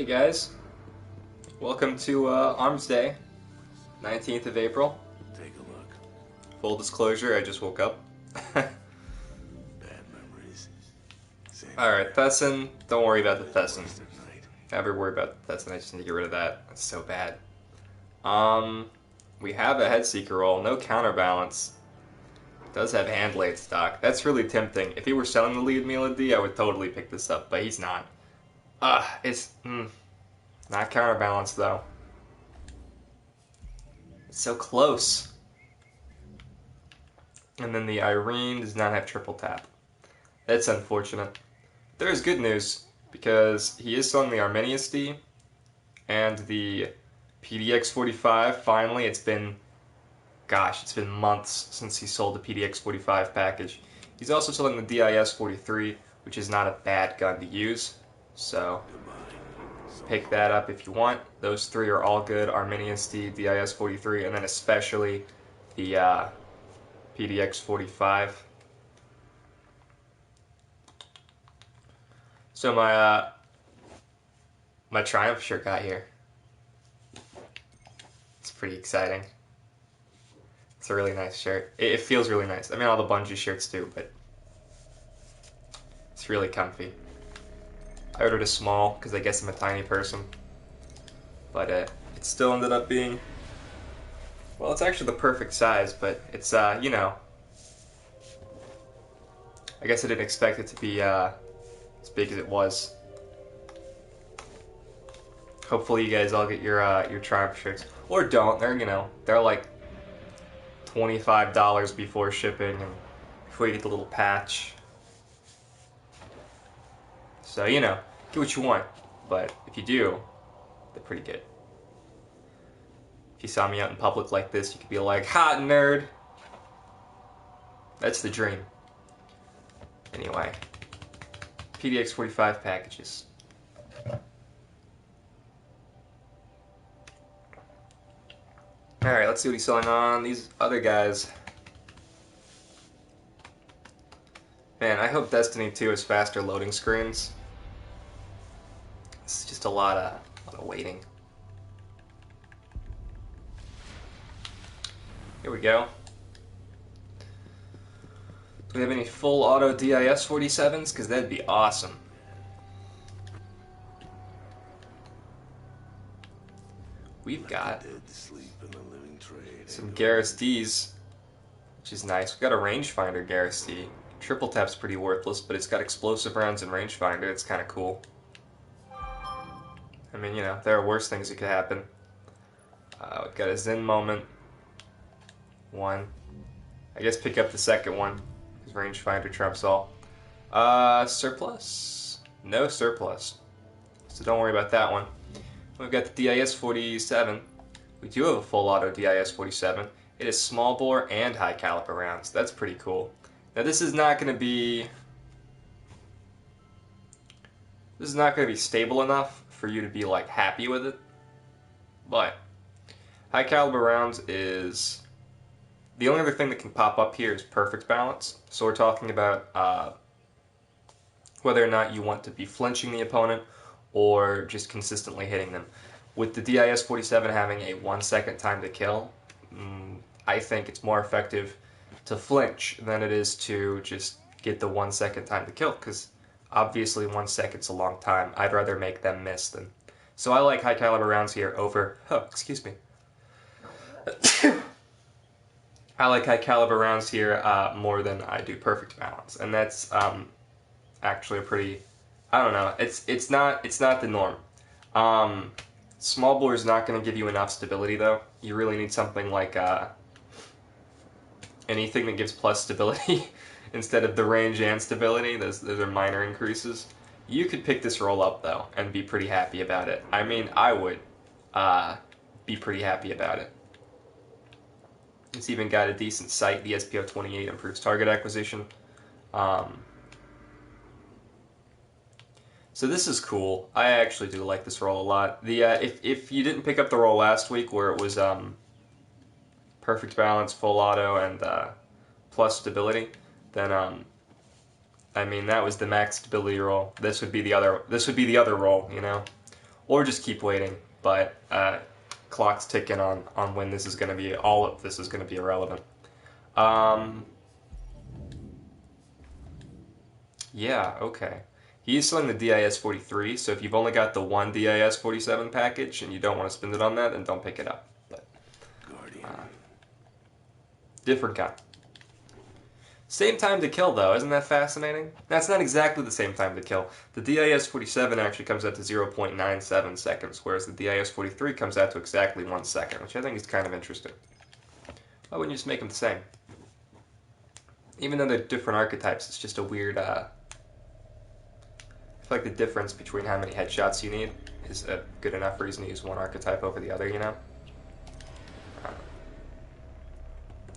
Hey guys, welcome to Armsday, 19th of April. Take a look. Full disclosure, I just woke up. Bad memories. Alright, Thesson, don't worry about the Thesson. Wasted night. Never worry about the Thesson, I just need to get rid of that. That's so bad. We have a Headseeker roll, no counterbalance. Does have hand laid stock. That's really tempting. If he were selling the lead Melody, I would totally pick this up, but he's not. It's not counterbalanced though. It's so close. And then the Irene does not have triple tap. That's unfortunate. There is good news, because he is selling the Arminius D and the PDX-45. Finally, it's been months since he sold the PDX-45 package. He's also selling the DIS-43, which is not a bad gun to use. So, pick that up if you want. Those three are all good. Arminius D, DIS-43, and then especially the PDX-45. So my Triumph shirt got here. It's pretty exciting. It's a really nice shirt. It feels really nice. I mean, all the Bungie shirts do, but it's really comfy. I ordered a small because I guess I'm a tiny person, but it still ended up being, well, it's actually the perfect size, but it's you know, I guess I didn't expect it to be as big as it was. Hopefully you guys all get your Triumph shirts, or don't. They're like $25 before shipping and before you get the little patch. So, get what you want, but if you do, they're pretty good. If you saw me out in public like this, you could be like, hot nerd! That's the dream. Anyway, PDX-45 packages. Alright, let's see what he's selling on these other guys. Man, I hope Destiny 2 has faster loading screens. It's just a lot of waiting. Here we go. Do we have any full auto DIS 47s? Because that'd be awesome. We've got some Garrus Ds, which is nice. We've got a rangefinder Garrus D. Triple tap's pretty worthless, but it's got explosive rounds and rangefinder. It's kind of cool. I mean, there are worse things that could happen. We've got a Zen Moment. One. I guess pick up the second one, because rangefinder trumps all. Surplus? No surplus. So don't worry about that one. We've got the DIS-47. We do have a full auto DIS-47. It is small bore and high caliber rounds. That's pretty cool. Now this is not going to be stable enough for you to be like happy with it. But high caliber rounds is the only other thing that can pop up here is perfect balance. So we're talking about whether or not you want to be flinching the opponent or just consistently hitting them. With the DIS-47 having a 1 second time to kill, I think it's more effective to flinch than it is to just get the 1 second time to kill, because obviously 1 second's a long time. I'd rather make them miss than. So I like high caliber rounds here over, excuse me. I like high caliber rounds here more than I do perfect balance, and that's actually a pretty, I don't know, it's not the norm. Small bore is not going to give you enough stability though. You really need something like anything that gives plus stability instead of the range and stability. Those are minor increases. You could pick this roll up though and be pretty happy about it. I mean, I would be pretty happy about it. It's even got a decent sight. The SPO-28 improves target acquisition. So this is cool. I actually do like this roll a lot. The if you didn't pick up the roll last week where it was perfect balance, full auto, and plus stability, then I mean that was the max stability roll. This would be the other roll, or just keep waiting. But clock's ticking on when this is going to be, all of this is going to be irrelevant. Yeah, okay. He's selling the DIS-43, so if you've only got the one DIS-47 package and you don't want to spend it on that, then don't pick it up. But, Guardian. different gun. Same time to kill, though. Isn't that fascinating? That's not exactly the same time to kill. The DIS-47 actually comes out to 0.97 seconds, whereas the DIS-43 comes out to exactly 1 second, which I think is kind of interesting. Why wouldn't you just make them the same? Even though they're different archetypes, it's just a weird... I feel like the difference between how many headshots you need is a good enough reason to use one archetype over the other, you know?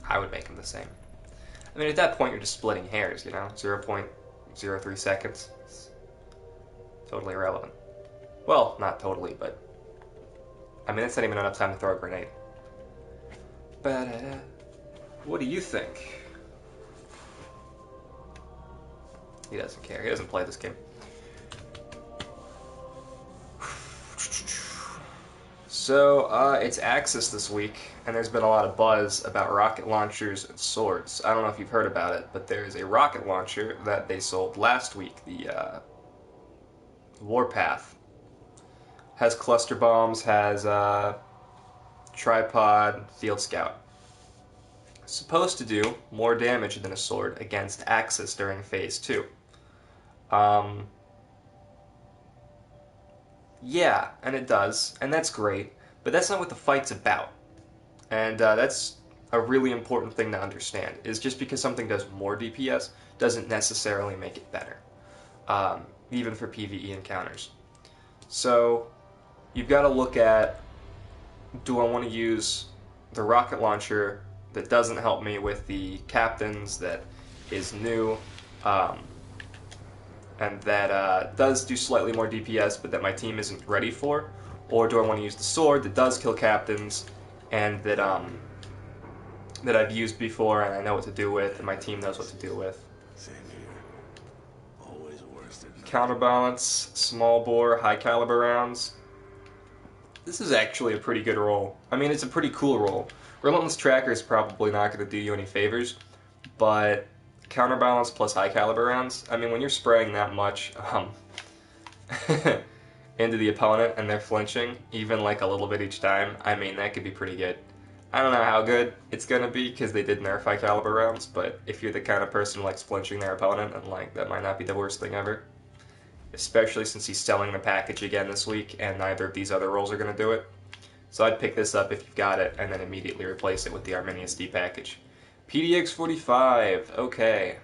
I would make them the same. I mean, at that point, you're just splitting hairs, you know? 0.03 seconds. It's totally irrelevant. Well, not totally, but... I mean, that's not even enough time to throw a grenade. But, what do you think? He doesn't care. He doesn't play this game. So, it's Axis this week, and there's been a lot of buzz about rocket launchers and swords. I don't know if you've heard about it, but there's a rocket launcher that they sold last week, the Warpath. Has cluster bombs, has tripod, field scout. Supposed to do more damage than a sword against Axis during Phase 2. Yeah, and it does, and that's great, but that's not what the fight's about. And that's a really important thing to understand, is just because something does more DPS doesn't necessarily make it better, even for PvE encounters. So, you've got to look at, do I want to use the rocket launcher that doesn't help me with the captains, that is new, and that does do slightly more DPS, but that my team isn't ready for? Or do I want to use the sword that does kill captains, and that that I've used before and I know what to do with, and my team knows what to do with? Same here. Always worse than Counterbalance, small bore, high caliber rounds. This is actually a pretty good roll. I mean, it's a pretty cool roll. Relentless Tracker is probably not going to do you any favors, but counterbalance plus high caliber rounds, I mean, when you're spraying that much into the opponent and they're flinching, even like a little bit each time, I mean, that could be pretty good. I don't know how good it's going to be because they did nerf high caliber rounds, but if you're the kind of person who likes flinching their opponent, and like, that might not be the worst thing ever. Especially since he's selling the package again this week and neither of these other rolls are going to do it. So I'd pick this up if you've got it and then immediately replace it with the Arminius-D package. PDX-45, okay.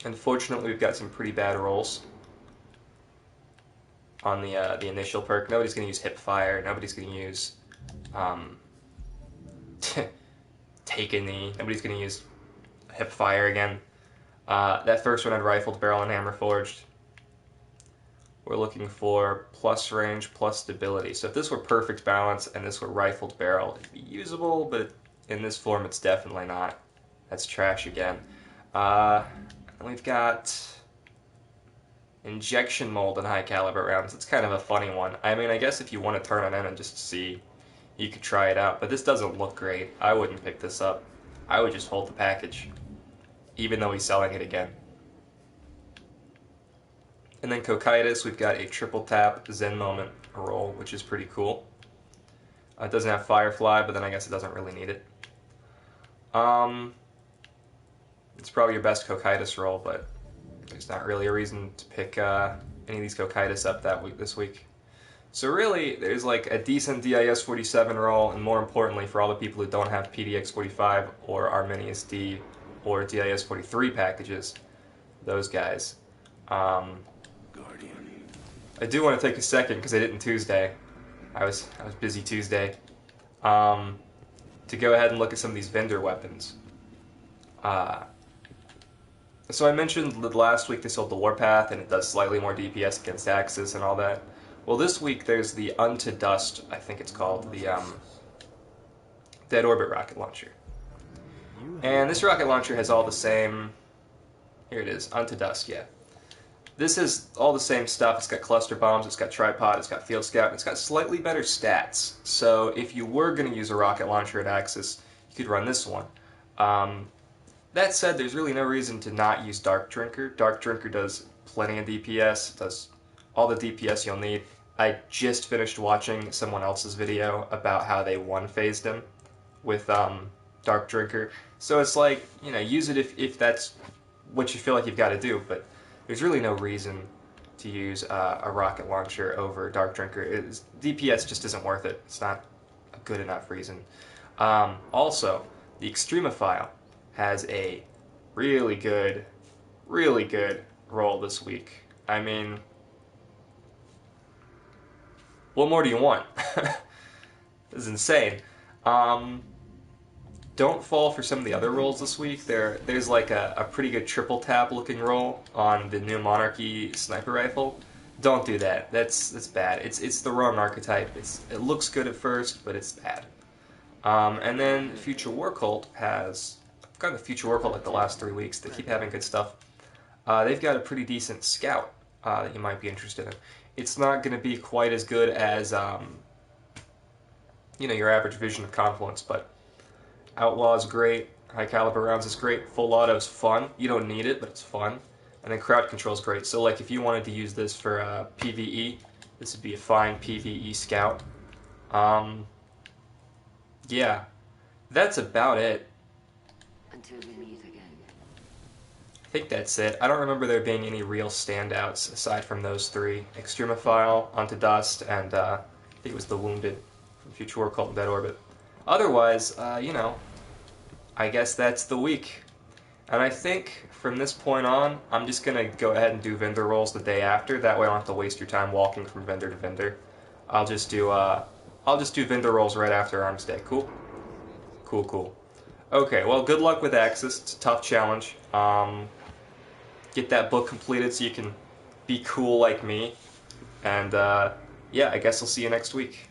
Unfortunately, we've got some pretty bad rolls on the initial perk. Nobody's going to use hip fire. Nobody's going to use take a knee. Nobody's going to use hip fire again. That first one had rifled barrel and hammer forged. We're looking for plus range, plus stability. So if this were perfect balance and this were rifled barrel, it'd be usable, but in this form it's definitely not. That's trash again. And we've got injection mold and high caliber rounds. It's kind of a funny one. I mean, I guess if you want to turn it in and just see, you could try it out, but this doesn't look great. I wouldn't pick this up. I would just hold the package, even though he's selling it again. And then Cocytus, we've got a triple tap Zen Moment roll, which is pretty cool. It doesn't have Firefly, but then I guess it doesn't really need it. It's probably your best Cocytus roll, but there's not really a reason to pick any of these Cocytus up this week. So really, there's like a decent DIS-47 roll, and more importantly, for all the people who don't have PDX-45 or Arminius-D or DIS-43 packages, those guys. Guardian. I do want to take a second, because I didn't Tuesday. I was busy Tuesday. To go ahead and look at some of these vendor weapons. So I mentioned that last week they sold the Warpath, and it does slightly more DPS against Axis and all that. Well, this week there's the Unto Dust, I think it's called, the Dead Orbit rocket launcher. And this rocket launcher has all the same... Here it is, Unto Dust, yeah. This is all the same stuff. It's got cluster bombs, it's got tripod, it's got field scout, and it's got slightly better stats. So if you were going to use a rocket launcher at Axis, you could run this one. That said, there's really no reason to not use Dark Drinker. Dark Drinker does plenty of DPS, does all the DPS you'll need. I just finished watching someone else's video about how they one-phased him with Dark Drinker. So it's like, use it if that's what you feel like you've got to do, but there's really no reason to use a rocket launcher over Dark Drinker. DPS just isn't worth it. It's not a good enough reason. Also, the Extremophile has a really good role this week. I mean, what more do you want? This is insane. Don't fall for some of the other rolls this week. There's like a pretty good triple tap looking roll on the new Monarchy sniper rifle. Don't do that. That's bad. It's the wrong archetype. It looks good at first, but it's bad. And then Future War Cult has... I've gotten the Future War Cult like the last 3 weeks. They keep having good stuff. They've got a pretty decent scout that you might be interested in. It's not going to be quite as good as your average Vision of Confluence, but Outlaw is great. High Caliber Rounds is great. Full Auto is fun. You don't need it, but it's fun. And then Crowd Control is great. So like if you wanted to use this for PvE, this would be a fine PvE scout. Yeah, that's about it. Until we meet again. I think that's it. I don't remember there being any real standouts aside from those three. Extremophile, Onto Dust, and I think it was the Wounded from Future War Cult and Dead Orbit. Otherwise, I guess that's the week. And I think from this point on, I'm just going to go ahead and do vendor rolls the day after. That way I don't have to waste your time walking from vendor to vendor. I'll just do vendor rolls right after Armsday. Cool? Cool. Okay, well, good luck with Axis. It's a tough challenge. Get that book completed so you can be cool like me. And, yeah, I guess I'll see you next week.